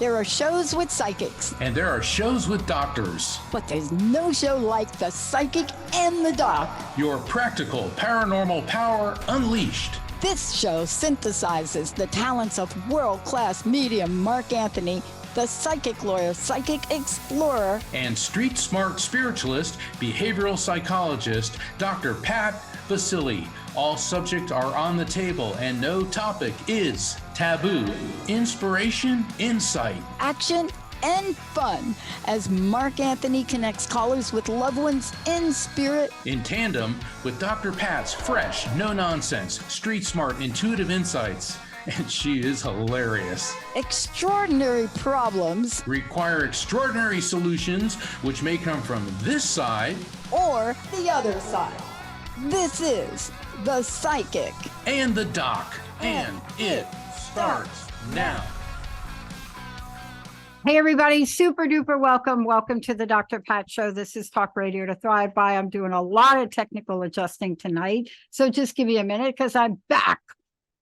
There are shows with psychics. And there are shows with doctors. But there's no show like The Psychic and the Doc. Your practical paranormal power unleashed. This show synthesizes the talents of world-class medium Mark Anthony, the psychic lawyer, psychic explorer, and street smart spiritualist, behavioral psychologist, Dr. Pat Baccili. All subjects are on the table and no topic is taboo. Inspiration, insight, action, and fun as Mark Anthony connects callers with loved ones in spirit. In tandem with Dr. Pat's fresh, no-nonsense, street-smart, intuitive insights. And she is hilarious. Extraordinary problems require extraordinary solutions, which may come from this side or the other side. This is The Psychic and the Doc, and it starts now. Hey everybody, super duper welcome. Welcome to the Dr. Pat Show. This is Talk Radio to Thrive By. I'm doing a lot of technical adjusting tonight. So just give me a minute because I'm back.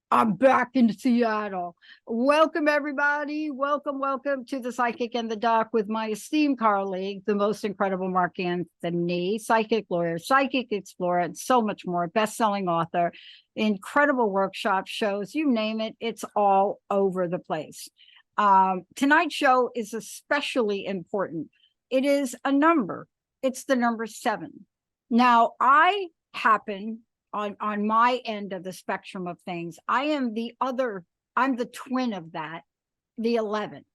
I'm back in Seattle. Welcome everybody. Welcome to the Psychic and the Doc with my esteemed colleague, the most incredible Mark Anthony, psychic lawyer, psychic explorer, and so much more. Best-selling author, incredible workshop shows, you name it, it's all over the place. Tonight's show is especially important. It is a number. It's the number 7. Now, I happen on my end of the spectrum of things, I'm the twin of that, the 11.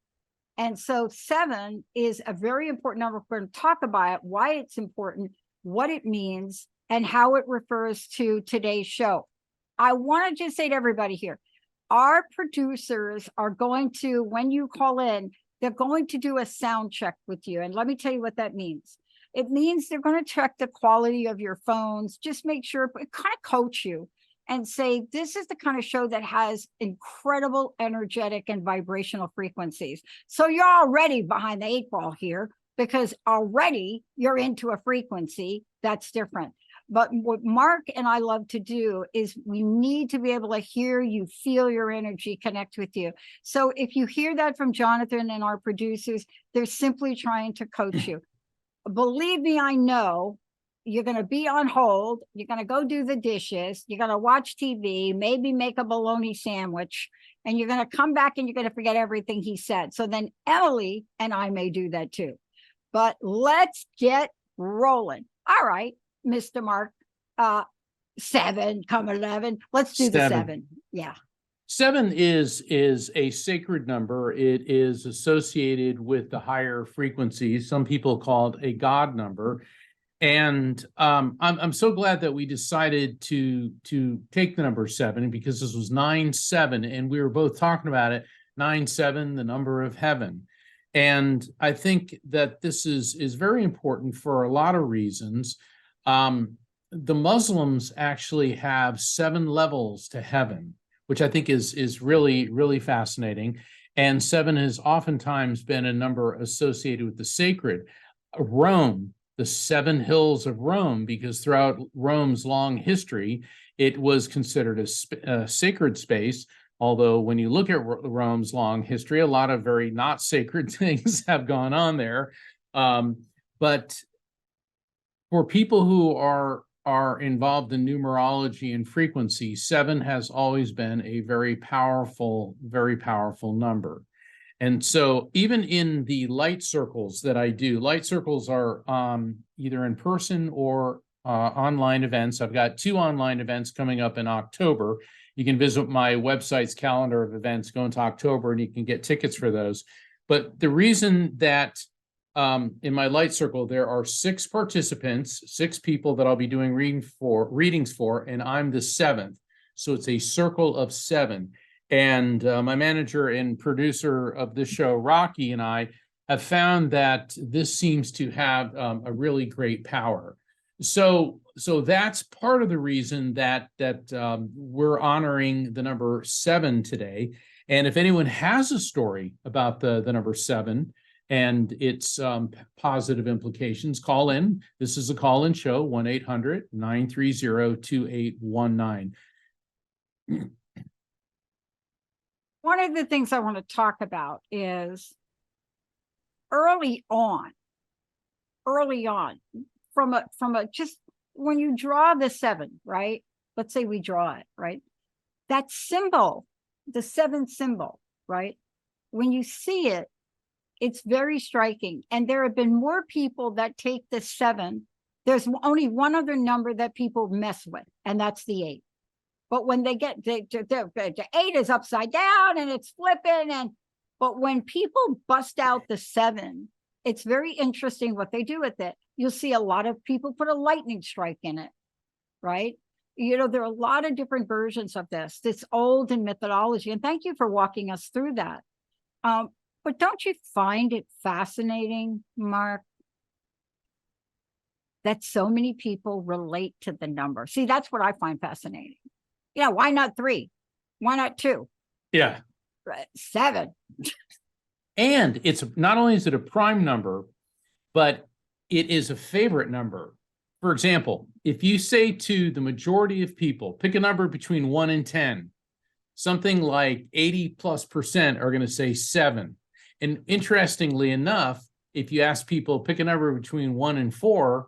And so 7 is a very important number. We're going to talk about it, why it's important, what it means, and how it refers to today's show. I want to just say to everybody here, our producers are going to, when you call in, they're going to do a sound check with you. And let me tell you what that means. It means they're going to check the quality of your phones, just make sure, kind of coach you and say, this is the kind of show that has incredible energetic and vibrational frequencies. So you're already behind the 8 ball here because already you're into a frequency that's different. But what Mark and I love to do is we need to be able to hear you, feel your energy, connect with you. So if you hear that from Jonathan and our producers, they're simply trying to coach you. Believe me, I know you're going to be on hold. You're going to go do the dishes. You're going to watch TV, maybe make a bologna sandwich, and you're going to come back and you're going to forget everything he said. So then Emily and I may do that too. But let's get rolling. All right, Mr. Mark, 7, come 11. Let's do the 7. Yeah. 7 is a sacred number. It is associated with the higher frequencies. Some people call it a God number. And I'm so glad that we decided to take the number 7 because this was 9-7, and we were both talking about it. 9-7, the number of heaven. And I think that this is very important for a lot of reasons. The Muslims actually have 7 levels to heaven, which I think is really, really fascinating. And 7 has oftentimes been a number associated with the sacred. Rome, the 7 hills of Rome, because throughout Rome's long history, it was considered a sacred space. Although when you look at Rome's long history, a lot of very not sacred things have gone on there. But for people who are involved in numerology and frequency, 7 has always been a very powerful number. And so even in the light circles that I do, light circles are either in person or online events. I've got 2 online events coming up in October. You can visit my website's calendar of events, go into October, and you can get tickets for those. But the reason that in my light circle, there are 6 participants, 6 people that I'll be doing readings for, and I'm the 7th. So it's a circle of 7. And my manager and producer of this show, Rocky, and I have found that this seems to have a really great power. So that's part of the reason that we're honoring the number 7 today. And if anyone has a story about the number 7, and its positive implications, call in. This is a call-in show, 1-800-930-2819. One of the things I want to talk about is early on, from a just when you draw the 7, right? Let's say we draw it, right? That symbol, the 7 symbol, right? When you see it, it's very striking. And there have been more people that take the 7. There's only one other number that people mess with, and that's the 8. But when they get the 8 is upside down and it's flipping, but when people bust out the 7, it's very interesting what they do with it. You'll see a lot of people put a lightning strike in it, right? You know, there are a lot of different versions of this. It's old in mythology, and thank you for walking us through that. But don't you find it fascinating, Mark, that so many people relate to the number? See, that's what I find fascinating. Yeah, why not 3? Why not 2? Yeah. 7. And it's not only is it a prime number, but it is a favorite number. For example, if you say to the majority of people, pick a number between 1 and 10, something like 80+% are going to say 7. And interestingly enough, if you ask people, pick a number between 1 and 4,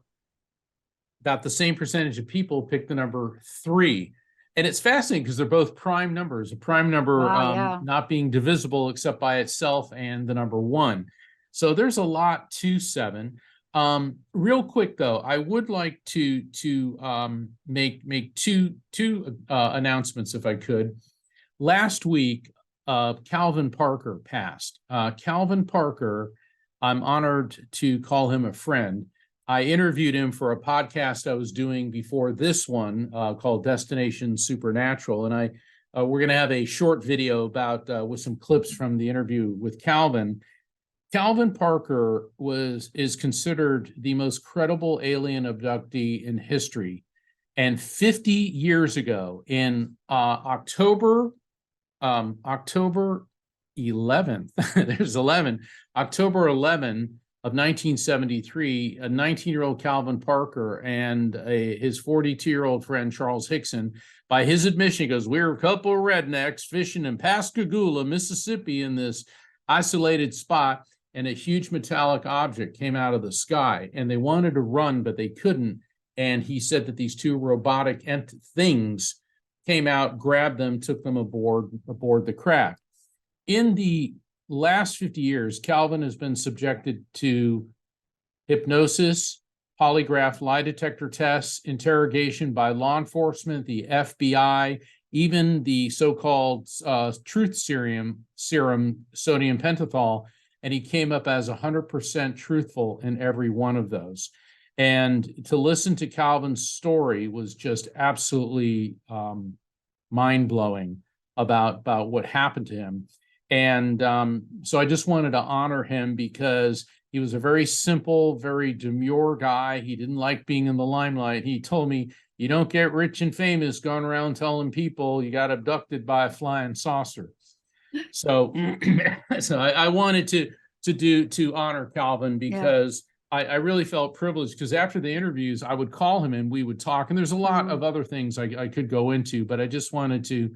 about the same percentage of people pick the number 3. And it's fascinating because they're both prime numbers, a prime number not being divisible except by itself and the number 1. So there's a lot to 7. Real quick, though, I would like to make two announcements, if I could. Last week, Calvin Parker passed. Calvin Parker, I'm honored to call him a friend. I interviewed him for a podcast I was doing before this one called Destination Supernatural. And we're going to have a short video about with some clips from the interview with Calvin. Calvin Parker is considered the most credible alien abductee in history. And 50 years ago, in October 11th, there's 11, October 11 of 1973, a 19-year-old Calvin Parker and his 42-year-old friend Charles Hickson, by his admission, he goes, "We were a couple of rednecks fishing in Pascagoula, Mississippi, in this isolated spot, and a huge metallic object came out of the sky, and they wanted to run, but they couldn't." And he said that these 2 robotic things came out, grabbed them, took them aboard the craft. In the last 50 years, Calvin has been subjected to hypnosis, polygraph lie detector tests, interrogation by law enforcement, the FBI, even the so-called truth serum, sodium pentothal, and he came up as 100% truthful in every one of those. And to listen to Calvin's story was just absolutely mind-blowing about what happened to him. And so I just wanted to honor him because he was a very simple, very demure guy. He didn't like being in the limelight. He told me, "You don't get rich and famous going around telling people you got abducted by a flying saucer." So, I wanted to honor Calvin because I really felt privileged, because after the interviews, I would call him and we would talk. And there's a lot of other things I could go into, but I just wanted to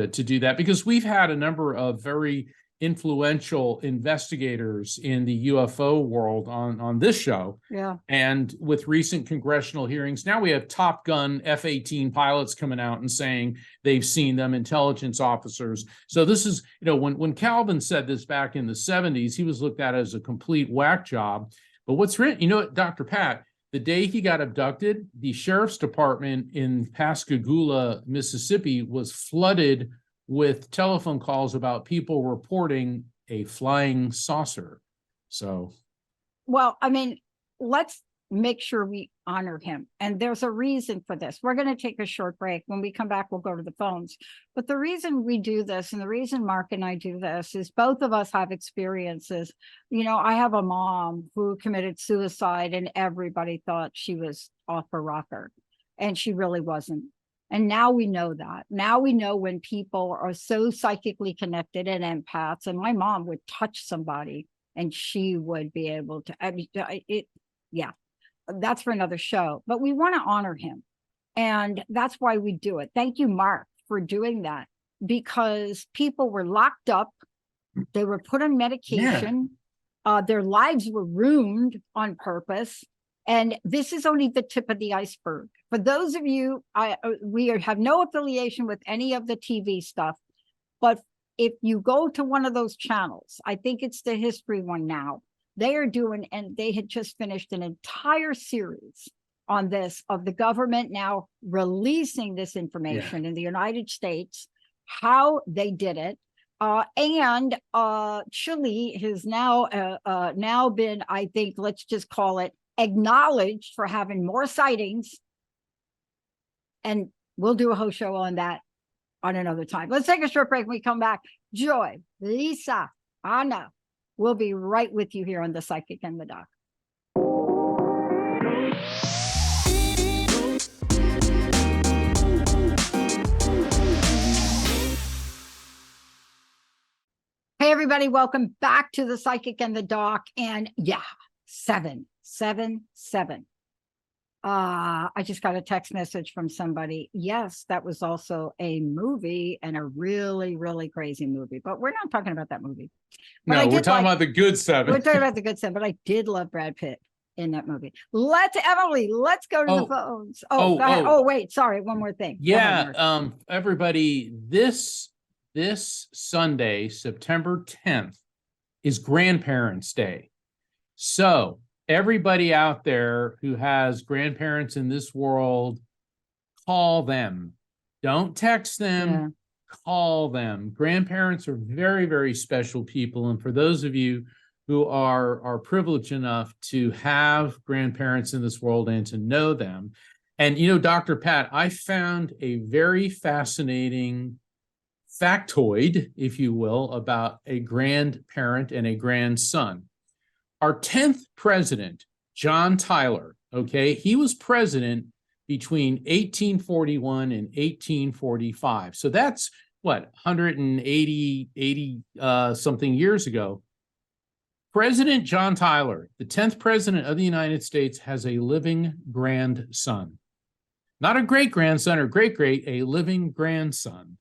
do that because we've had a number of very influential investigators in the UFO world on this show. Yeah. And with recent congressional hearings, now we have Top Gun F-18 pilots coming out and saying they've seen them, intelligence officers. So this is, when Calvin said this back in the 70s, he was looked at as a complete whack job. But what's written, Dr. Pat, the day he got abducted, the sheriff's department in Pascagoula, Mississippi, was flooded with telephone calls about people reporting a flying saucer. So, well, let's make sure we honor him. And there's a reason for this. We're going to take a short break. When we come back, we'll go to the phones. But the reason we do this, and the reason Mark and I do this, is both of us have experiences. I have a mom who committed suicide and everybody thought she was off her rocker, and she really wasn't. And now we know that. Now we know when people are so psychically connected and empaths, and my mom would touch somebody and she would be able to, that's for another show, but we want to honor him. And that's why we do it. Thank you, Mark, for doing that, because people were locked up. They were put on medication. Their lives were ruined on purpose. And this is only the tip of the iceberg. For those of you, we have no affiliation with any of the TV stuff, but if you go to one of those channels, I think it's the history one now, they are doing, and they had just finished an entire series on this, of the government now releasing this information in the United States, how they did it. And Chile has now been, I think, let's just call it, acknowledged for having more sightings. And we'll do a whole show on that on another time. Let's take a short break. When we come back, Joy, Lisa, Anna, we'll be right with you here on The Psychic and the Doc. Hey, everybody, welcome back to The Psychic and the Doc. And yeah, 777. I just got a text message from somebody. Yes, that was also a movie, and a really, really crazy movie. But we're not talking about that movie. But No, we're talking about the good 7. We're talking about the good 7, but I did love Brad Pitt in that movie. Emily, let's go to the phones. Go ahead. Oh, wait, sorry, one more thing. Yeah, everybody, this Sunday, September 10th, is Grandparents' Day. So everybody out there who has grandparents in this world, call them. Don't text them, call them. Grandparents are very, very special people. And for those of you who are privileged enough to have grandparents in this world and to know them, and Dr. Pat, I found a very fascinating factoid, if you will, about a grandparent and a grandson. Our 10th president, John Tyler, he was president between 1841 and 1845. So that's what, 180 something years ago. President John Tyler, the 10th president of the United States, has a living grandson. Not a great-grandson or great-great, a living grandson.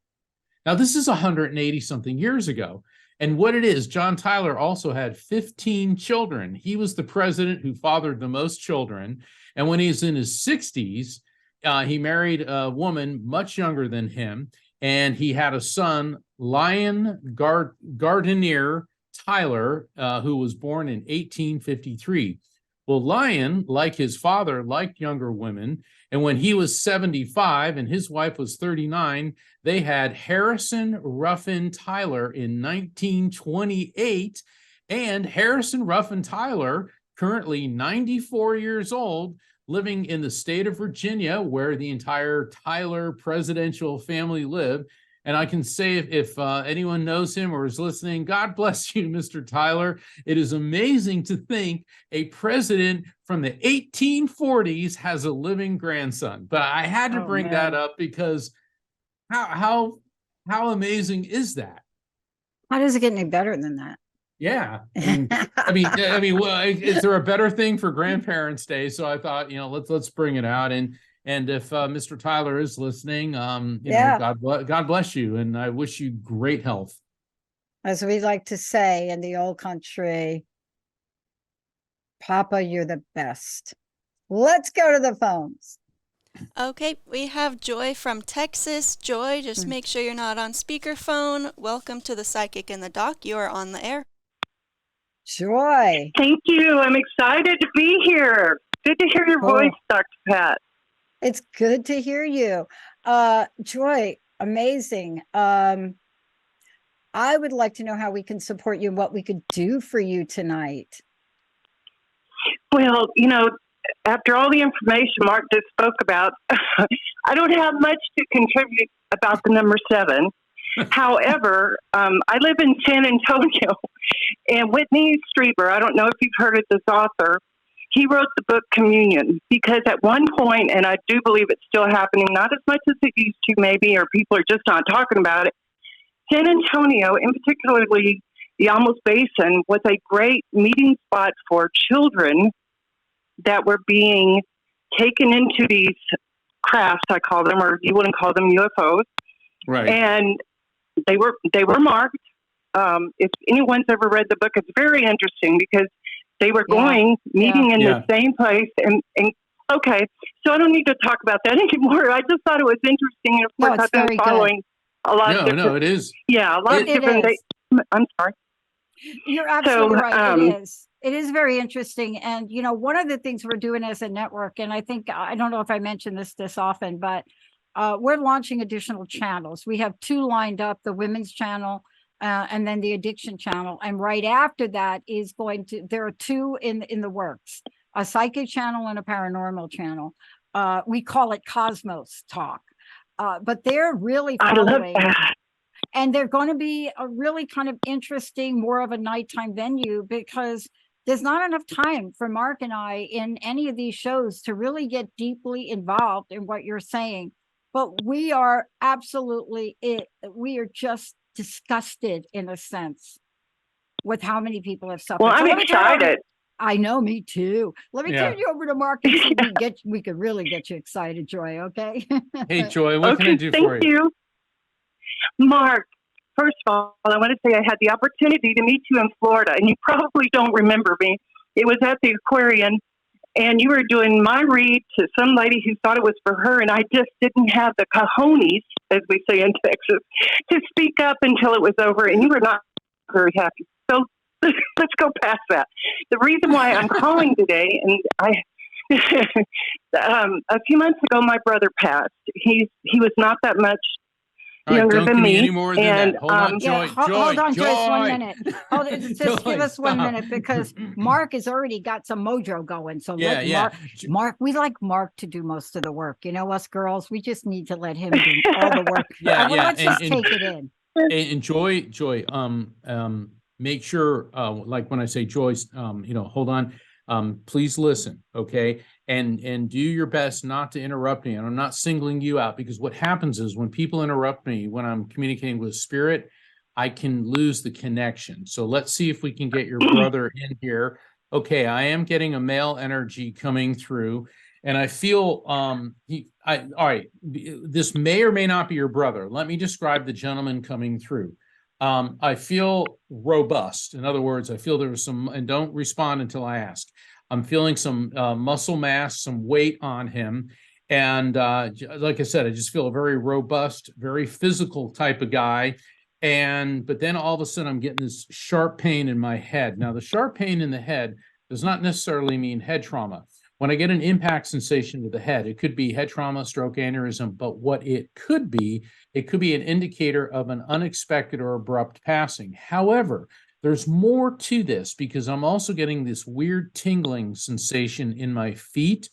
Now, this is 180 something years ago. And what it is, John Tyler also had 15 children. He was the president who fathered the most children. And when he was in his 60s, he married a woman much younger than him. And he had a son, Lyon Gardiner Tyler, who was born in 1853. Well, Lyon, like his father, liked younger women. And when he was 75 and his wife was 39, they had Harrison Ruffin Tyler in 1928. And Harrison Ruffin Tyler, currently 94 years old, living in the state of Virginia, where the entire Tyler presidential family lived. And I can say, if anyone knows him or is listening, God bless you, Mr. Tyler. It is amazing to think a president from the 1840s has a living grandson. But I had to bring that up because how amazing is that? How does it get any better than that? Yeah, I mean, well, is there a better thing for Grandparents' Day? So I thought, let's bring it out. And if Mr. Tyler is listening, God bless you, and I wish you great health. As we like to say in the old country, Papa, you're the best. Let's go to the phones. Okay, we have Joy from Texas. Joy, just make sure you're not on speakerphone. Welcome to The Psychic and the Doc. You are on the air. Joy. Thank you. I'm excited to be here. Good to hear your voice, Dr. Pat. It's good to hear you. Joy, amazing. I would like to know how we can support you and what we could do for you tonight. Well, after all the information Mark just spoke about, I don't have much to contribute about the number 7. However, I live in San Antonio, and Whitney Strieber, I don't know if you've heard of this author, he wrote the book Communion, because at one point, and I do believe it's still happening, not as much as it used to maybe, or people are just not talking about it, San Antonio, and particularly the Alamos Basin, was a great meeting spot for children that were being taken into these crafts, I call them, or you wouldn't call them UFOs. Right. And they were marked, if anyone's ever read the book, it's very interesting because they were Yeah. meeting in Yeah. the same place. And okay, so I don't need to talk about that anymore. I just thought it was interesting. And of No, course, it's I've been very good. following a lot of No, different, no, it is. a lot of It different, is. I'm sorry. You're absolutely So, right. It is. It is very interesting. And, one of the things we're doing as a network, and I think, I don't know if I mention this often, but we're launching additional channels. We have 2 lined up, the women's channel and then the addiction channel. And right after that is there are 2 in the works, a psychic channel and a paranormal channel. We call it Cosmos Talk. But they're really I love following. that. And they're going to be a really kind of interesting, more of a nighttime venue, because there's not enough time for Mark and I in any of these shows to really get deeply involved in what you're saying. But we are we are just disgusted in a sense with how many people have suffered. Well, So I'm let me turn it over- excited. I know, me too. Let me Yeah. turn you over to Mark and see if we could really get you excited, Joy. Okay. Hey, Joy, what can I do thank for you? you. Mark, first of all, I want to say I had the opportunity to meet you in Florida, and you probably don't remember me. It was at the Aquarium, and you were doing my read to some lady who thought it was for her, and I just didn't have the cojones, as we say in Texas, to speak up until it was over, and you were not very happy. So let's go past that. The reason why I'm calling today, and a few months ago, my brother passed. He was not that much All right, younger don't than give me me, any more than and, that. Hold on, Yeah, Joy, hold on, just 1 Joy. minute. Just Joy, give us 1 stop. minute, because Mark has already got some mojo going. So Yeah, let yeah. Mark, we like Mark to do most of the work. Us girls, we just need to let him do all the work. Yeah, yeah, Let's just and- take it in. And Joy, make sure, like when I say Joy, hold on, please listen, okay? And do your best not to interrupt me. And I'm not singling you out, because what happens is when people interrupt me, when I'm communicating with spirit, I can lose the connection. So let's see if we can get your brother in here. Okay, I am getting a male energy coming through. And I feel, all right, this may or may not be your brother. Let me describe the gentleman coming through. I feel robust. In other words, I feel there was some, and don't respond until I ask. I'm feeling some muscle mass, some weight on him. And like I said, I just feel a very robust, very physical type of guy. But then all of a sudden I'm getting this sharp pain in my head. Now, the sharp pain in the head does not necessarily mean head trauma. When I get an impact sensation to the head, it could be head trauma, stroke, aneurysm, but what it could be an indicator of an unexpected or abrupt passing. However, there's more to this, because I'm also getting this weird tingling sensation in my feet,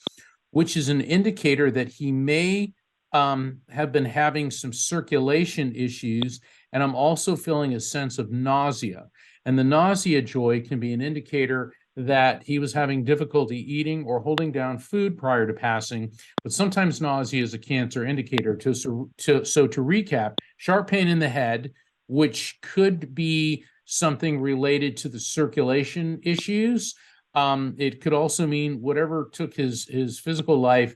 which is an indicator that he may have been having some circulation issues. And I'm also feeling a sense of nausea. And the nausea, Joy, can be an indicator that he was having difficulty eating or holding down food prior to passing. But sometimes nausea is a cancer indicator. So to recap, sharp pain in the head, which could be something related to the circulation issues. It could also mean whatever took his physical life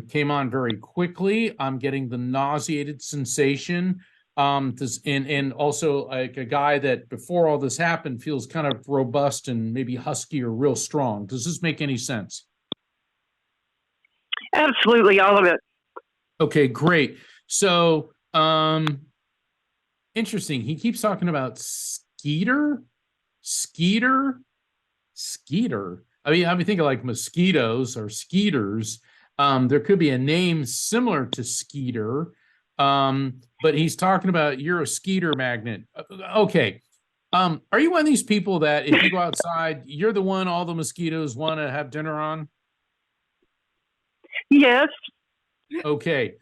came on very quickly. I'm getting the nauseated sensation. And also like a guy that before all this happened feels kind of robust and maybe husky or real strong. Does this make any sense? absolutely all of it. Okay, great. So, interesting. He keeps talking about Skeeter. I mean, thinking like mosquitoes or skeeters. There could be a name similar to Skeeter. But he's talking about you're a skeeter magnet. Okay. Are you one of these people that if you go outside, you're the one all the mosquitoes want to have dinner on? Yes. Okay.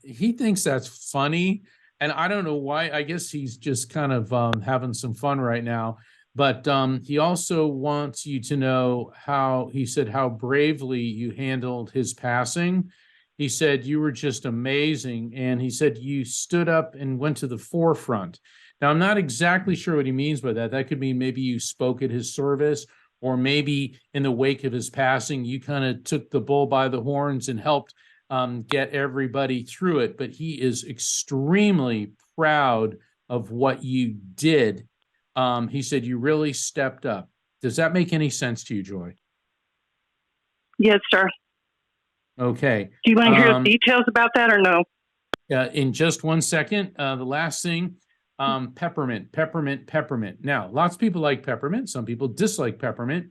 He thinks that's funny. And I don't know why. I guess he's just kind of having some fun right now. But he also wants you to know how bravely you handled his passing. He said you were just amazing. And he said you stood up and went to the forefront. Now, I'm not exactly sure what he means by that. That could mean maybe you spoke at his service, or maybe in the wake of his passing, you kind of took the bull by the horns and helped get everybody through it. But he is extremely proud of what you did. He said you really stepped up. Does that make any sense to you, Joy? Yes, sir. Okay. Do you want to hear the details about that or no? In just one second, the last thing, peppermint, peppermint, peppermint. Now, lots of people like peppermint. Some people dislike peppermint.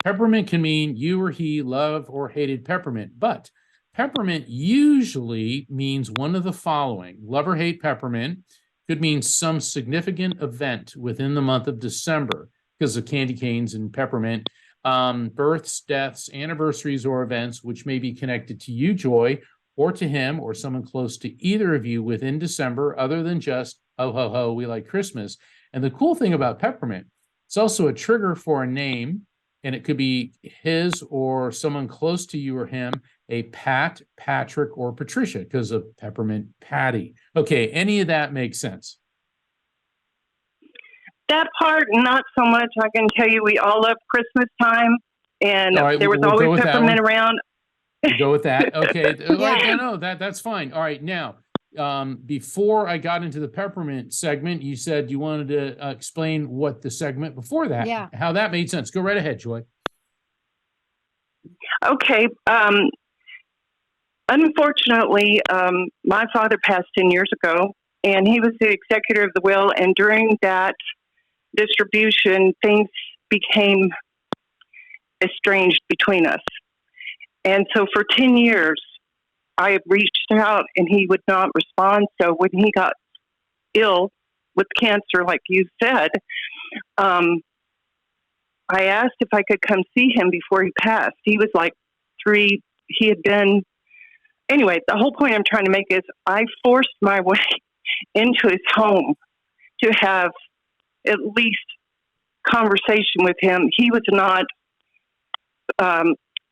Peppermint can mean you or he love or hated peppermint, but peppermint usually means one of the following. Love or hate peppermint could mean some significant event within the month of December because of candy canes and peppermint. Births, deaths, anniversaries, or events which may be connected to you, Joy, or to him, or someone close to either of you within December, other than just, oh, ho, ho, we like Christmas. And the cool thing about peppermint, it's also a trigger for a name, and it could be his or someone close to you or him, a Pat, Patrick, or Patricia, because of peppermint Patty. Okay, any of that makes sense? That part, not so much. I can tell you we all love Christmas time, and All right, there was we'll go always with that peppermint one. around. We'll go with that. Okay. Yeah. No, that's fine. All right. Now, before I got into the peppermint segment, you said you wanted to explain what the segment before that, Yeah. how that made sense. Go right ahead, Joy. Okay. Unfortunately, my father passed 10 years ago, and he was the executor of the will. And during that distribution, things became estranged between us. And so for 10 years, I reached out and he would not respond. So when he got ill with cancer, like you said, I asked if I could come see him before he passed. He was like he had been, anyway, the whole point I'm trying to make is I forced my way into his home to have at least conversation with him. He was not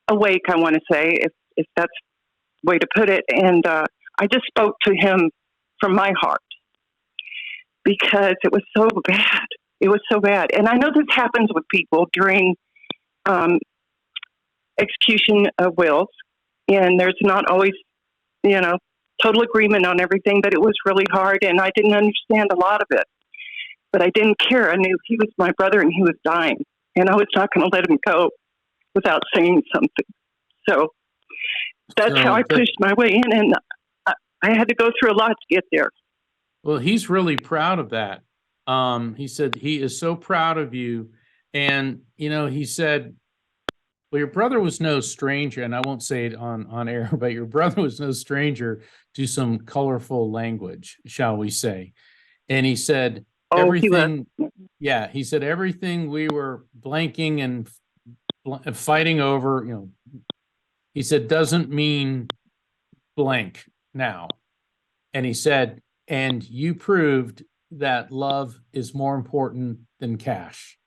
awake, I want to say, if that's the way to put it. And I just spoke to him from my heart because it was so bad. It was so bad. And I know this happens with people during execution of wills, and there's not always, total agreement on everything, but it was really hard, and I didn't understand a lot of it. But I didn't care. I knew he was my brother and he was dying, and I was not going to let him go without saying something. So that's how I pushed my way in, and I had to go through a lot to get there. Well, he's really proud of that. He said he is so proud of you. And, he said, well, your brother was no stranger, and I won't say it on air, but your brother was no stranger to some colorful language, shall we say. And he said, everything, he said, everything we were blanking and fighting over, he said, doesn't mean blank now. And he said, and you proved that love is more important than cash.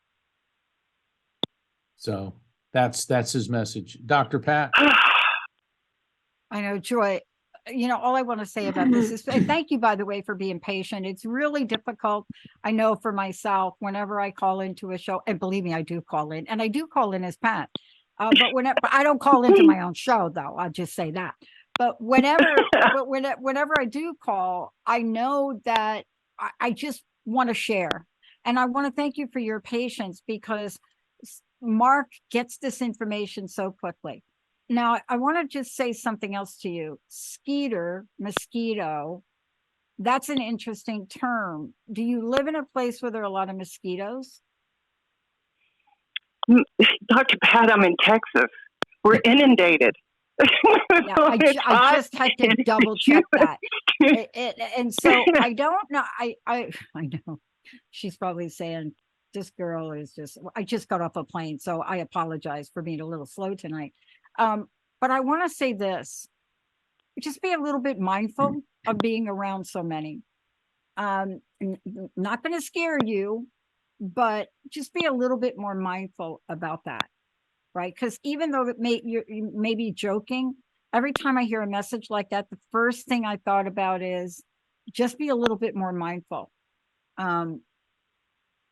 So that's his message. Dr. Pat? I know, Joy, all I want to say about this is thank you, by the way, for being patient. It's really difficult. I know for myself, whenever I call into a show, and believe me, I do call in, and I do call in as Pat. But I don't call into my own show, though. I'll just say that. But whenever I do call, I know that I just want to share. And I want to thank you for your patience, because Mark gets this information so quickly. Now, I want to just say something else to you. Skeeter, mosquito, that's an interesting term. Do you live in a place where there are a lot of mosquitoes? Dr. Pat, I'm in Texas. We're inundated. Yeah, I just had to double check that. And so I don't know. I know she's probably saying this girl is I just got off a plane, so I apologize for being a little slow tonight. But I want to say this, just be a little bit mindful of being around so many. Not going to scare you, but just be a little bit more mindful about that. Right? Because even though you may be joking, every time I hear a message like that, the first thing I thought about is just be a little bit more mindful.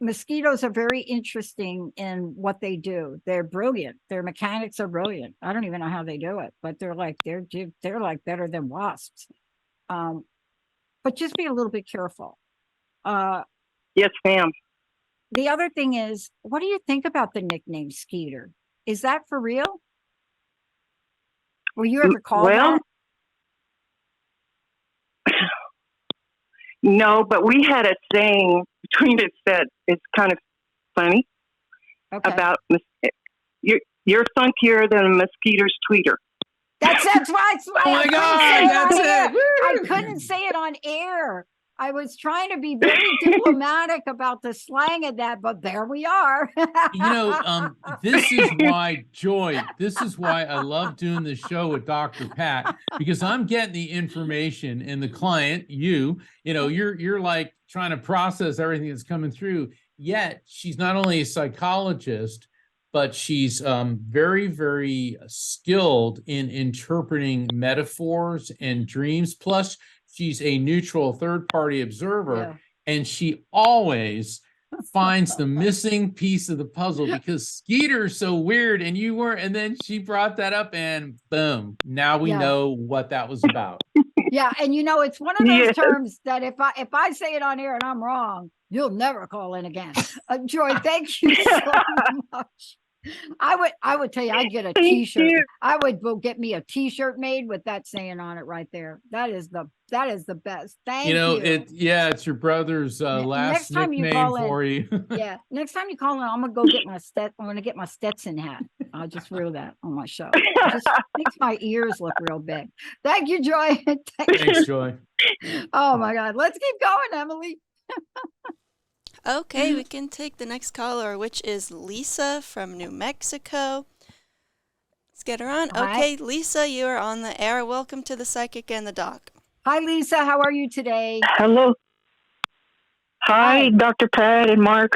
Mosquitoes are very interesting in what they do. They're brilliant. Their mechanics are brilliant. I don't even know how they do it, but they're like better than wasps. But just be a little bit careful. Yes, ma'am. The other thing is, what do you think about the nickname Skeeter? Is that for real? Were you ever called Well, that? no, but we had a saying between us that it's kind of funny Okay. about you're funkier than a mosquito's tweeter. That's why Oh my God, that's it. I Woo! couldn't say it on air. I was trying to be very diplomatic about the slang of that, but there we are. This is why, Joy, this is why I love doing this show with Dr. Pat, because I'm getting the information, and the client, you're like trying to process everything that's coming through. Yet she's not only a psychologist, but she's very, very skilled in interpreting metaphors and dreams. Plus, she's a neutral third-party observer, and she always finds the missing piece of the puzzle, because Skeeter's so weird, and you weren't. And then she brought that up, and boom, now we know what that was about. Yeah, and it's one of those terms that if I say it on air and I'm wrong, you'll never call in again. Joy, thank you so much. I would tell you, I'd get a T-shirt. I would go get me a T-shirt made with that saying on it right there. That is the best. Thank you. It's your brother's last nickname for you. Yeah, next time you call in, I'm gonna go get I'm gonna get my Stetson hat. I'll just wear that on my show. It just makes my ears look real big. Thank you, Joy. Thanks, Joy. Oh my God, let's keep going, Emily. Okay, we can take the next caller, which is Lisa from New Mexico. Let's get her on. Okay, Lisa, you are on the air. Welcome to the Psychic and the Doc. Hi, Lisa. How are you today? Hello. Hi, Dr. Pat and Mark.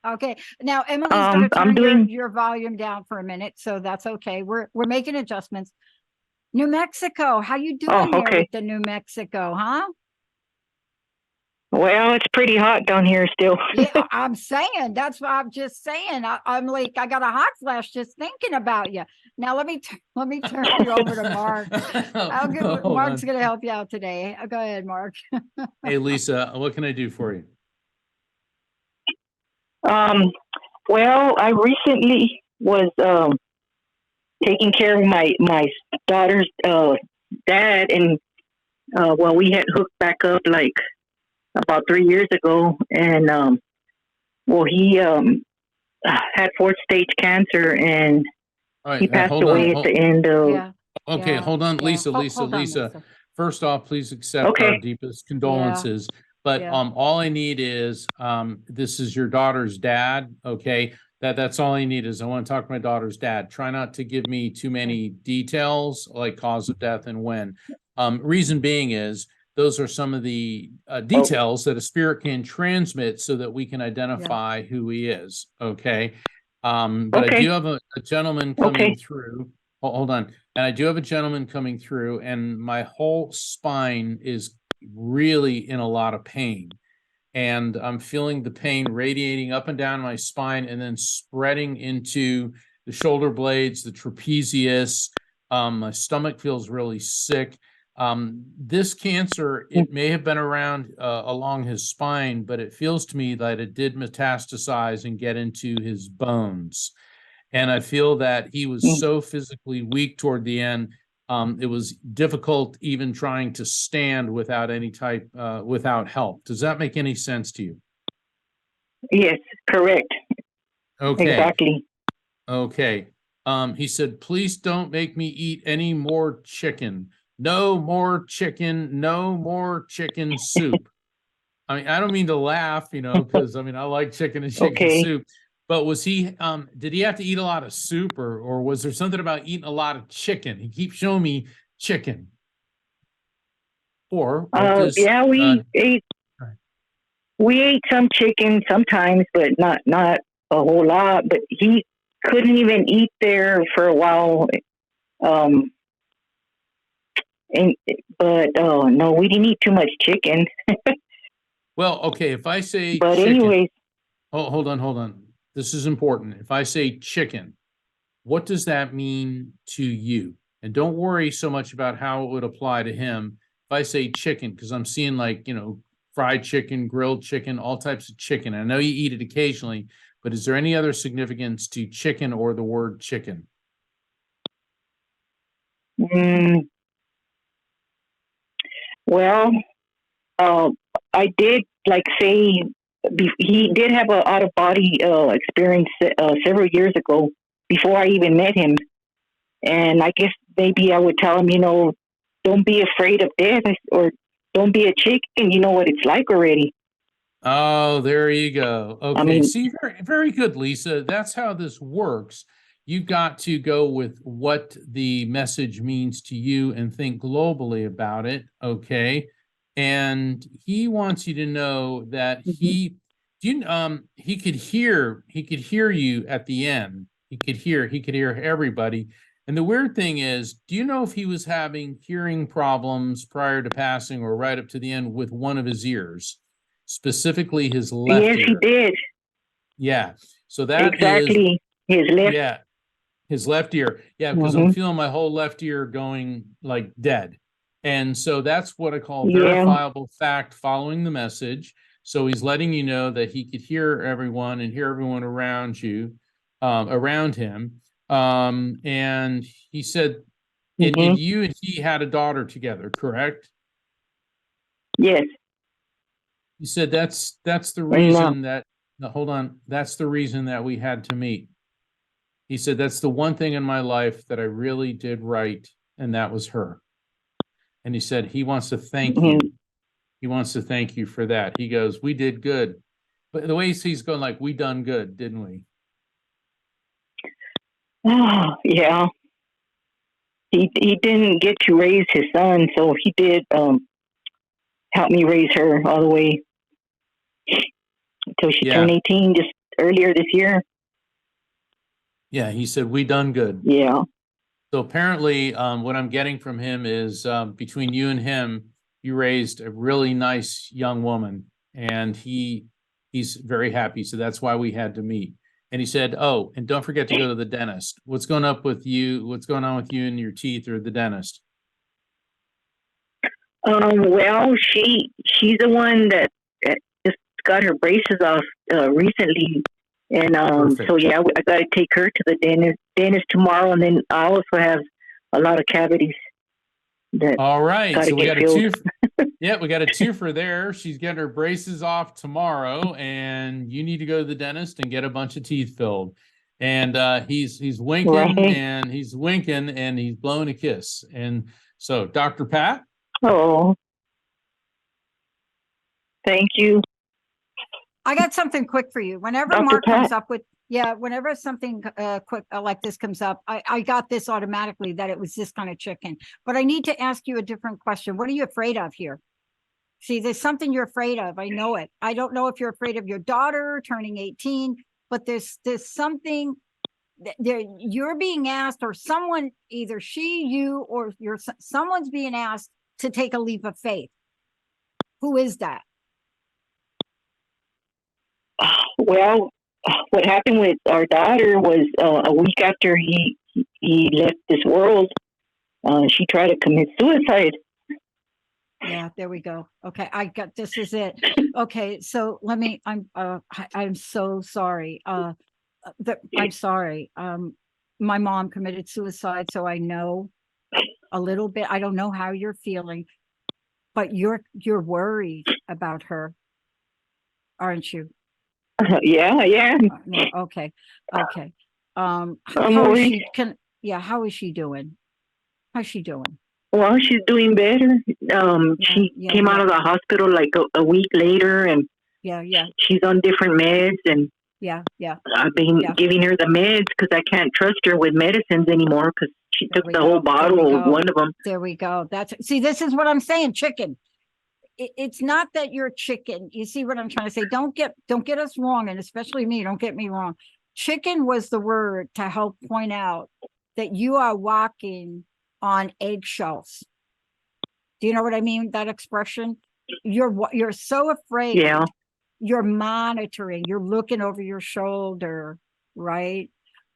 Okay. Now, Emily's going to turn your volume down for a minute, so that's okay. We're making adjustments. New Mexico, how you doing there with the New Mexico, huh? Well, it's pretty hot down here still. Yeah, I'm saying. That's what I'm just saying. I'm like, I got a hot flash just thinking about you. Now let me turn you over to Mark. Mark's going to help you out today. Go ahead, Mark. Hey, Lisa, what can I do for you? Well, I recently was taking care of my daughter's dad, and we had hooked back up like about 3 years ago, and he had 4th stage cancer, and he passed away at the end of. Okay, hold on, Lisa. Lisa. First off, please accept our deepest condolences. But all I need is this is your daughter's dad. Okay, that's all I need is I want to talk to my daughter's dad. Try not to give me too many details like cause of death and when. Reason being is those are some of the details that a spirit can transmit so that we can identify who he is. Okay. But I do have a gentleman coming through. Hold on. And I do have a gentleman coming through, and my whole spine is really in a lot of pain. And I'm feeling the pain radiating up and down my spine and then spreading into the shoulder blades, the trapezius. My stomach feels really sick. This cancer, it may have been around along his spine, but it feels to me that it did metastasize and get into his bones. And I feel that he was so physically weak toward the end, it was difficult even trying to stand without any without help. Does that make any sense to you? Yes, correct. Okay. Exactly. Okay. He said, please don't make me eat any more chicken. No more chicken, no more chicken soup. I mean, I don't mean to laugh, because I like chicken and chicken soup. But was he, did he have to eat a lot of soup, or was there something about eating a lot of chicken? He keeps showing me chicken. Or we ate some chicken sometimes, but not a whole lot. But he couldn't even eat there for a while. No, we didn't eat too much chicken. Well, okay, if I say but chicken, anyways, hold on. This is important. If I say chicken, what does that mean to you? And don't worry so much about how it would apply to him. If I say chicken, because I'm seeing fried fried chicken, grilled chicken, all types of chicken. I know you eat it occasionally, but is there any other significance to chicken or the word chicken? Well, I did like say he did have a out of body experience several years ago before I even met him, and I guess maybe I would tell him, don't be afraid of death, or don't be a chicken. You know what it's like already. Oh, there you go. Okay. I mean, See, very, very good, Lisa. That's how this works. You've got to go with what the message means to you and think globally about it. Okay. And he wants you to know that he could hear you at the end. He could hear everybody. And the weird thing is, do you know if he was having hearing problems prior to passing or right up to the end with one of his ears? Specifically his left ear. Yes, he did. Yeah. So that exactly his left. Yeah. His left ear. Yeah, because I'm feeling my whole left ear going like dead. And so that's what I call verifiable fact following the message. So he's letting you know that he could hear everyone and hear everyone around you, around him. And he said, and you and he had a daughter together, correct? Yes. He said that's the reason that hold on, that's the reason that we had to meet. He said that's the one thing in my life that I really did right, and that was her. And he said he wants to thank you. He wants to thank you for that. He goes, we did good. But the way he's going, like, we done good, didn't we? Oh, yeah. He didn't get to raise his son, so he did help me raise her all the way until she turned 18 just earlier this year. Yeah, he said, we done good. Yeah. So apparently what I'm getting from him is between you and him, you raised a really nice young woman, and he's very happy. So that's why we had to meet. And he said, oh, and don't forget to go to the dentist. What's going on with you and your teeth or the dentist? Well, she's the one that just got her braces off recently. And so, yeah, I got to take her to the dentist tomorrow. And then I also have a lot of cavities. All right. So we got filled. a we got a twofer there. She's getting her braces off tomorrow, and you need to go to the dentist and get a bunch of teeth filled. And he's winking and he's winking and he's blowing a kiss. And so, Dr. Pat. Oh, thank you. I got something quick for you. Whenever Dr. Mark Pat. comes up with, whenever something quick like this comes up, I got this automatically that it was this kind of chicken. But I need to ask you a different question. What are you afraid of here? See, there's something you're afraid of. I know it. I don't know if you're afraid of your daughter turning 18, but there's something there you're being asked, or someone, either she, you, or someone's being asked to take a leap of faith. Who is that? Well, what happened with our daughter was a week after he left this world, she tried to commit suicide. Yeah, there we go. Okay, this is it. Okay, so I'm so sorry. I'm sorry. My mom committed suicide, so I know a little bit. I don't know how you're feeling, but you're worried about her, aren't you? Yeah. Okay. How is she doing? How's she doing? Well, she's doing better. She came out of the hospital like a week later, and she's on different meds, and I've been giving her the meds because I can't trust her with medicines anymore because she took the whole bottle of one of them. There we go. This is what I'm saying, chicken. It's not that you're chicken. You see what I'm trying to say? Don't get us wrong, and especially me, don't get me wrong. Chicken was the word to help point out that you are walking on eggshells. Do you know what I mean? That expression? You're so afraid. Yeah. You're monitoring. You're looking over your shoulder, right?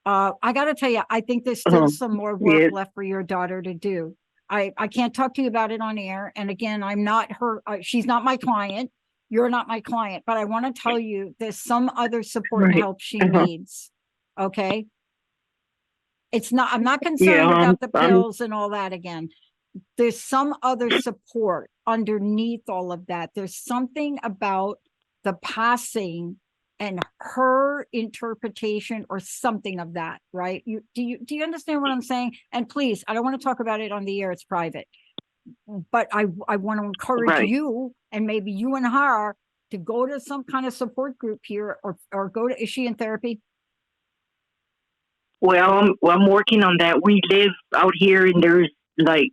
I got to tell you, I think there's still some more work left for your daughter to do. I can't talk to you about it on air. And again, I'm not her. She's not my client. You're not my client, but I want to tell you there's some other support and Right. help she Uh-huh. needs. Okay. I'm not concerned Yeah, about the pills and all that again. There's some other support underneath all of that. There's something about the passing and her interpretation or something of that, right? Do you understand what I'm saying? And please, I don't want to talk about it on the air, it's private. But I want to encourage Right. you and maybe you and her to go to some kind of support group here or go to, is she in therapy? Well, I'm working on that. We live out here, and there's like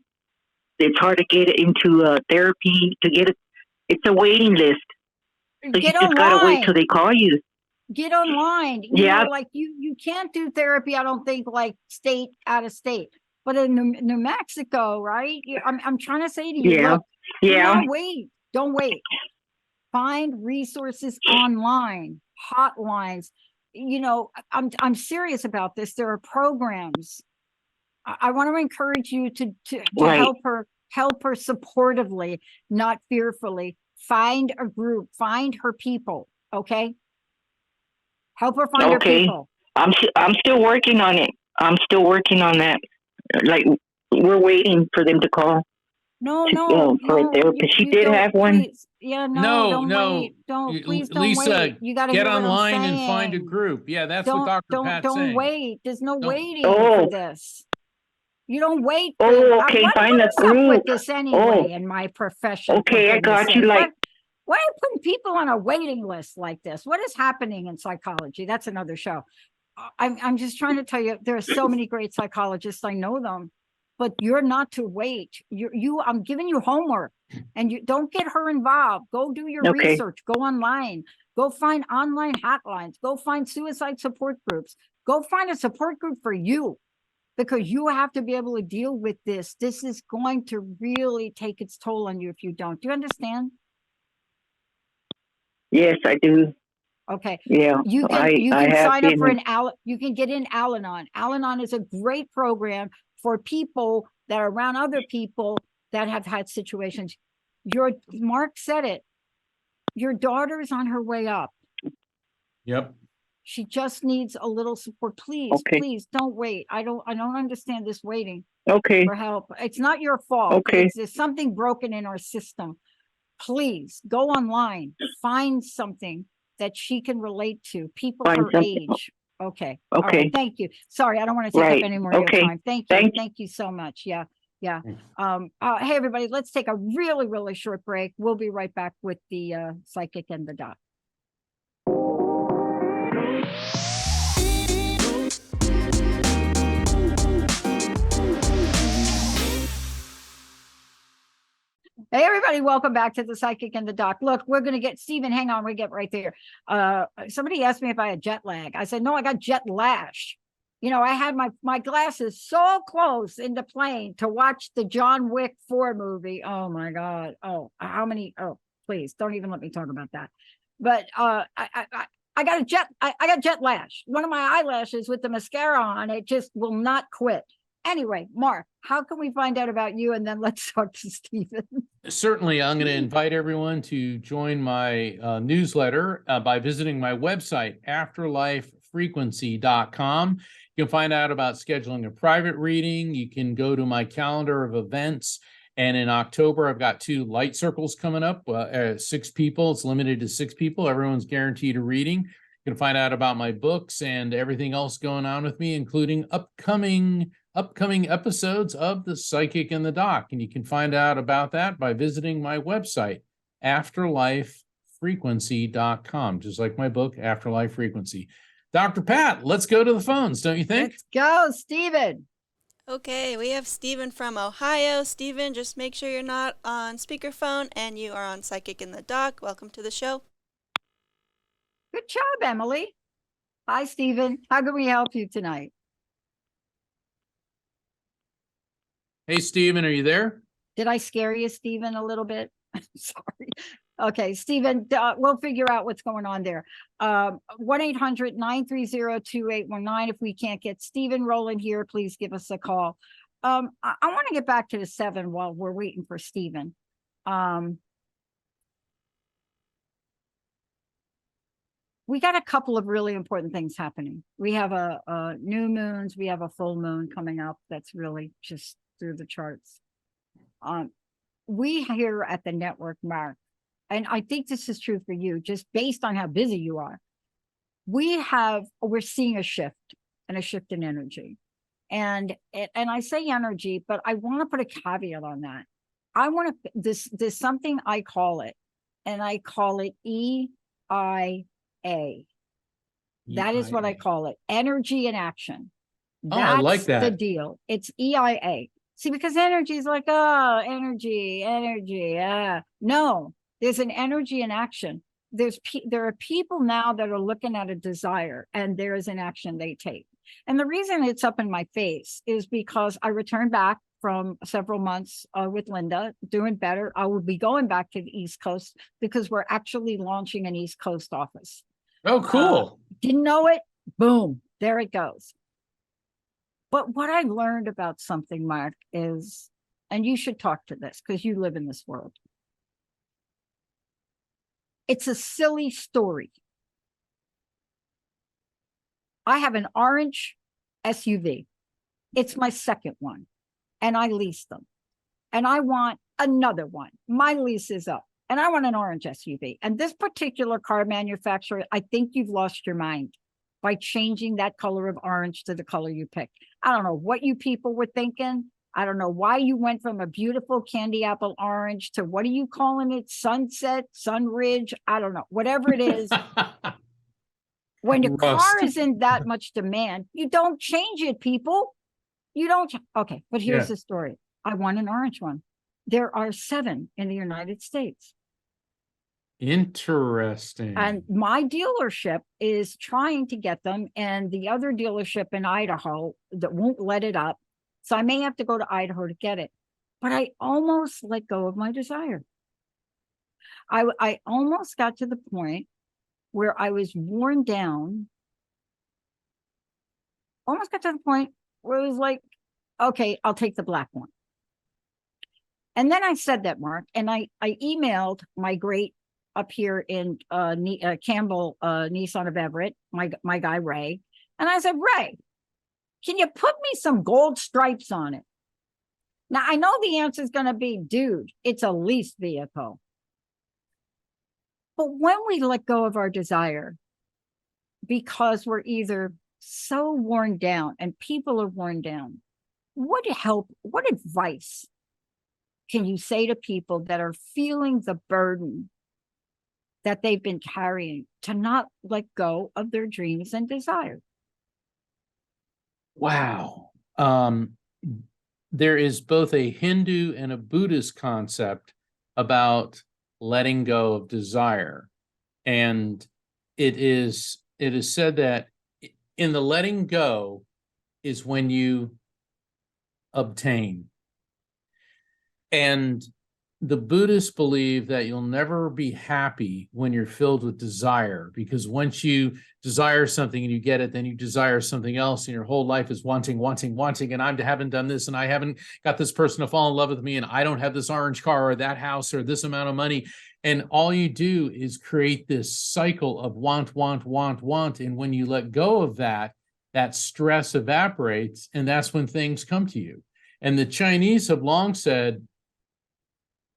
it's hard to get into therapy. To get it, it's a waiting list. So Get you just gotta wait till online. they call you. Get online. Yeah. Like you can't do therapy, I don't think, like out of state. But in New Mexico, right? I'm trying to say to you, Yeah. look, do Yeah. not wait. Don't wait. Find resources online, hotlines. I'm serious about this. There are programs. I want to encourage you to Right. help her supportively, not fearfully. Find a group, find her people. Okay. Help her find her Okay. people. I'm still working on it. I'm still working on that. Like we're waiting for them to call. No, For a therapist. She did don't, have one. please. Yeah, no, don't No, wait. Don't, please don't Lisa, wait. You got to get hear what I'm online and find a saying. group. Yeah, that's what Dr. Pat's Don't saying. wait. There's no Don't- waiting Oh. for this. You don't wait. Oh, okay. Find What a is up with group. this anyway Oh. in my profession? for Okay, I goodness got you. sake? Like, Why are you putting people on a waiting list like this? What is happening in psychology? That's another show. I'm just trying to tell you, there are so many great psychologists. I know them, but you're not to wait. I'm giving you homework, and you don't get her involved. Go do your Okay. research. Go online. Go find online hotlines. Go find suicide support groups. Go find a support group for you, because you have to be able to deal with this. This is going to really take its toll on you if you don't. Do you understand? yes, I do. Okay. Yeah. You I can have sign up for been. you can get in Al-Anon. Al-Anon is a great program for people that are around other people that have had situations. Mark said it. Your daughter's on her way up. Yep. She just needs a little support. Please, Okay. please don't wait. I don't understand this waiting Okay. for help. It's not your fault. Okay. There's something broken in our system. Please go online, find something that she can relate to, people Find her something. age. Okay. All Okay. right. Thank you. Sorry, I don't want to take Right. up any more of your Okay. time. Thank you. Thank- Thank you so much. Yeah. Yeah. Thanks. Hey, everybody, let's take a really, really short break. We'll be right back with the psychic and the doc. Hey, everybody, welcome back to the Psychic and the Doc. Look, we're going to get Stephen. Hang on, we get right there. Somebody asked me if I had jet lag. I said, no, I got jet lash. I had my glasses so close in the plane to watch the John Wick 4 movie. Oh, my God. Oh, how many? Oh, please don't even let me talk about that. But I got I got jet lash. One of my eyelashes with the mascara on, it just will not quit. Anyway, Mark, how can we find out about you? And then let's talk to Stephen. Certainly, I'm going to invite everyone to join my newsletter by visiting my website, afterlifefrequency.com. You can find out about scheduling a private reading. You can go to my calendar of events. And in October, I've got 2 light circles coming up, 6 people. It's limited to 6 people. Everyone's guaranteed a reading. You can find out about my books and everything else going on with me, including upcoming episodes of The Psychic and the Doc. And you can find out about that by visiting my website, afterlifefrequency.com, just like my book, Afterlife Frequency. Dr. Pat, let's go to the phones, don't you think? Let's go, Stephen. Okay, we have Stephen from Ohio. Stephen, just make sure you're not on speakerphone and you are on Psychic and the Doc. Welcome to the show. Good job, Emily. Hi, Stephen. How can we help you tonight? Hey, Stephen, are you there? Did I scare you, Stephen, a little bit? Sorry. Okay, Stephen, we'll figure out what's going on there. 1-800-930-2819. If we can't get Stephen rolling here, please give us a call. I want to get back to the 7 while we're waiting for Stephen. we got a couple of really important things happening. We have a new moons, we have a full moon coming up that's really just through the charts. We here at the network, Mark, and I think this is true for you, just based on how busy you are, we're seeing a shift in energy. And I say energy, but I want to put a caveat on that. I want to, there's something I call it, and I call it EIA. That is what I call it. Energy in action. Oh, I like That's the that. deal. It's EIA. See, because energy is like, oh, energy. No, there's an energy in action. There are people now that are looking at a desire, and there is an action they take. And the reason it's up in my face is because I returned back from several months with Linda, doing better. I will be going back to the East Coast because we're actually launching an East Coast office. Oh, cool. Didn't know it. Boom, there it goes. But what I learned about something, Mark, is, and you should talk to this because you live in this world. It's a silly story. I have an orange SUV. It's my second one, and I lease them. And I want another one. My lease is up, and I want an orange SUV. And this particular car manufacturer, I think you've lost your mind by changing that color of orange to the color you picked. I don't know what you people were thinking. I don't know why you went from a beautiful candy apple orange to, what are you calling it? Sunset, Sunridge? I don't know. Whatever it is. When the car is in that much demand, you don't change it, people. You don't. Okay, but here's the story. I want an orange one. There are 7 in the United States. Interesting. And my dealership is trying to get them, and the other dealership in Idaho that won't let it up. So I may have to go to Idaho to get it. But I almost let go of my desire. I almost got to the point where I was worn down. Almost got to the point where it was like, okay, I'll take the black one. And then I said that, Mark, and I emailed my great up here in Campbell, Nissan of Everett, my guy, Ray. And I said, Ray, can you put me some gold stripes on it? Now, I know the answer is going to be, dude, it's a lease vehicle. But when we let go of our desire, because we're either so worn down and people are worn down, what advice can you say to people that are feeling the burden that they've been carrying to not let go of their dreams and desires? Wow. There is both a Hindu and a Buddhist concept about letting go of desire. And it is said that in the letting go is when you obtain. And the Buddhists believe that you'll never be happy when you're filled with desire, because once you desire something and you get it, then you desire something else, and your whole life is wanting, and I haven't done this, and I haven't got this person to fall in love with me, and I don't have this orange car or that house or this amount of money. And all you do is create this cycle of want. And when you let go of that, that stress evaporates, and that's when things come to you. And the Chinese have long said,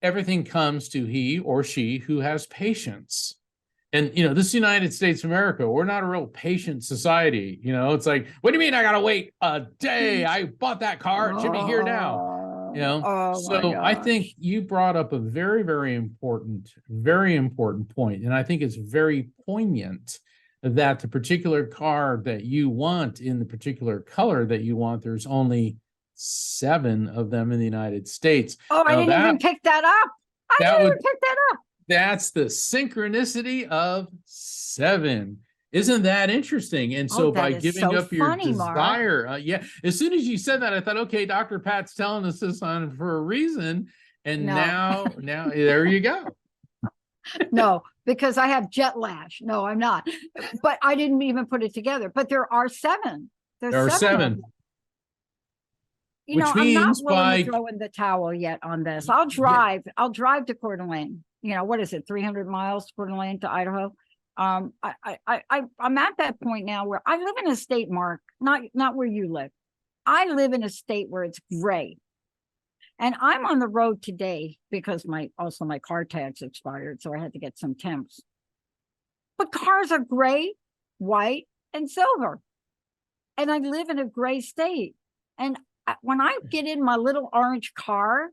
everything comes to he or she who has patience. And, this United States of America, we're not a real patient society. It's like, what do you mean I got to wait a day? I bought that car. It should be here now. So I think you brought up a very, very important point. And I think it's very poignant that the particular car that you want in the particular color that you want, there's only 7 of them in the United States. Oh, I didn't even pick that up. That's the synchronicity of 7. Isn't that interesting? And so by giving up your desire, as soon as you said that, I thought, okay, Dr. Pat's telling us this for a reason. And now there you go. No, because I have jet lag. No, I'm not. But I didn't even put it together. But there are 7. There are 7. I'm not willing to throw in the towel yet on this. I'll drive to Coeur d'Alene. What is it, 300 miles to Coeur d'Alene to Idaho? I'm at that point now where I live in a state, Mark, not where you live. I live in a state where it's gray. And I'm on the road today because my car tag's expired, so I had to get some temps. But cars are gray, white, and silver. And I live in a gray state. And when I get in my little orange car,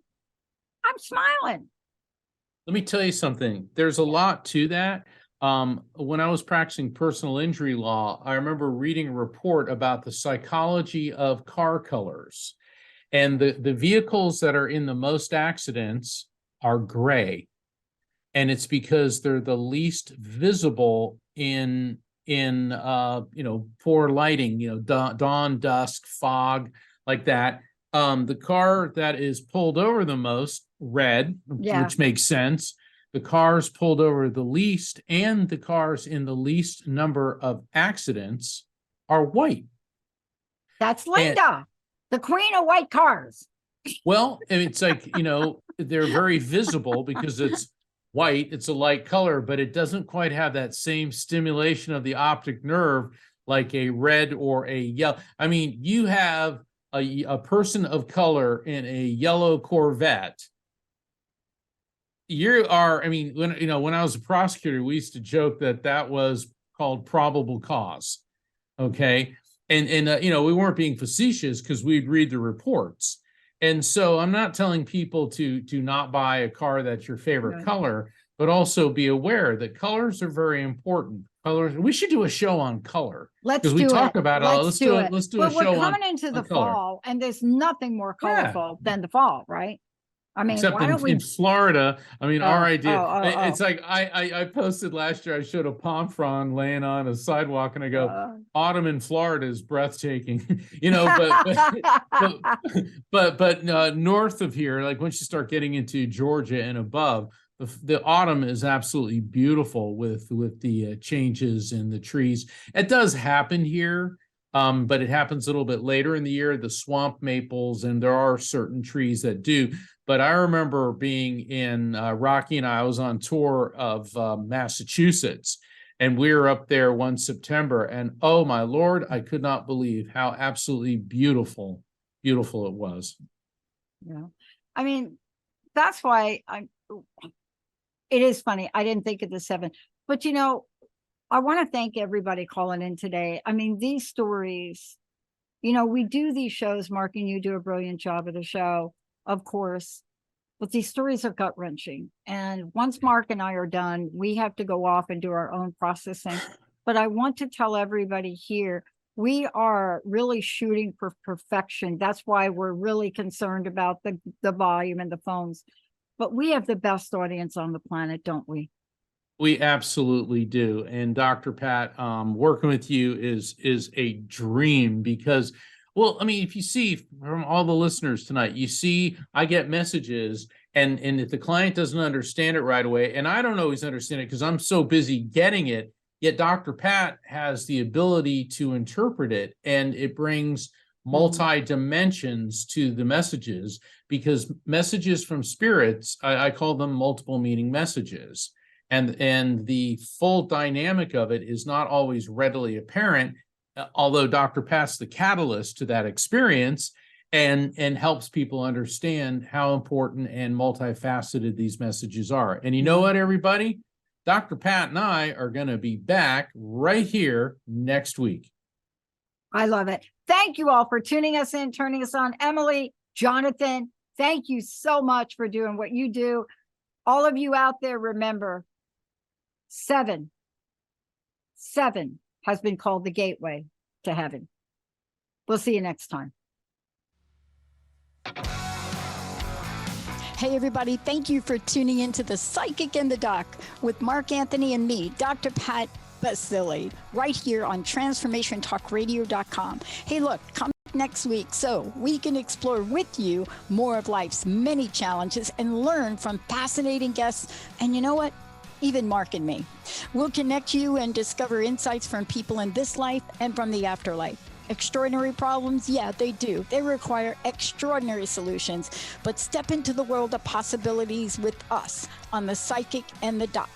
I'm smiling. Let me tell you something. There's a lot to that. When I was practicing personal injury law, I remember reading a report about the psychology of car colors. And the vehicles that are in the most accidents are gray. And it's because they're the least visible in poor lighting, dawn, dusk, fog, like that. The car that is pulled over the most, red, which makes sense. The cars pulled over the least and the cars in the least number of accidents are white. That's Linda, the queen of white cars. Well, it's like, they're very visible because it's white, it's a light color, but it doesn't quite have that same stimulation of the optic nerve like a red or a yellow. I mean, you have a person of color in a yellow Corvette. When I was a prosecutor, we used to joke that was called probable cause. Okay. And we weren't being facetious because we'd read the reports. And so I'm not telling people to not buy a car that's your favorite color, but also be aware that colors are very important. Colors. We should do a show on color. Let's we talk about it. Let's do it. Let's do a show on color. We're coming into the fall, and there's nothing more colorful than the fall, right? I mean, except in Florida, our idea. It's like I posted last year. I showed a palm frond laying on a sidewalk, and I go, "Autumn in Florida is breathtaking," But north of here, like once you start getting into Georgia and above, the autumn is absolutely beautiful with the changes in the trees. It does happen here. But it happens a little bit later in the year, the swamp maples, and there are certain trees that do. But I remember being in Rocky and I was on tour of Massachusetts, and we were up there one September, and oh my Lord, I could not believe how absolutely beautiful it was. Yeah. I mean, that's why it is funny. I didn't think of the 7, but I want to thank everybody calling in today. I mean, these stories, we do these shows, Mark, and you do a brilliant job of the show, of course, but these stories are gut-wrenching. And once Mark and I are done, we have to go off and do our own processing. But I want to tell everybody here, we are really shooting for perfection. That's why we're really concerned about the volume and the phones. But we have the best audience on the planet, don't we? We absolutely do. And Dr. Pat, working with you is a dream because, if you see from all the listeners tonight, you see I get messages and if the client doesn't understand it right away, and I don't always understand it because I'm so busy getting it, yet Dr. Pat has the ability to interpret it, and it brings multi-dimensions to the messages, because messages from spirits, I call them multiple meaning messages. And the full dynamic of it is not always readily apparent, although Dr. Pat's the catalyst to that experience and helps people understand how important and multifaceted these messages are. And you know what, everybody? Dr. Pat and I are going to be back right here next week. I love it. Thank you all for tuning us in, turning us on. Emily, Jonathan, thank you so much for doing what you do. All of you out there, remember, 7 has been called the gateway to heaven. We'll see you next time. Hey, everybody. Thank you for tuning into The Psychic in the Doc with Mark Anthony and me, Dr. Pat Baccili, right here on TransformationTalkRadio.com. Hey, look, come next week so we can explore with you more of life's many challenges and learn from fascinating guests. And you know what? Even Mark and me. We'll connect you and discover insights from people in this life and from the afterlife. Extraordinary problems? Yeah, they do. They require extraordinary solutions. But step into the world of possibilities with us on The Psychic and the Doc.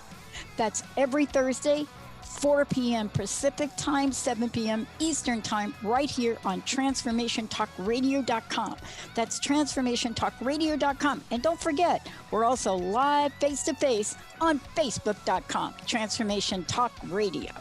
That's every Thursday, 4 p.m. Pacific time, 7 p.m. Eastern time, right here on transformationtalkradio.com. That's transformationtalkradio.com. And don't forget, we're also live face-to-face on facebook.com, Transformation Talk Radio.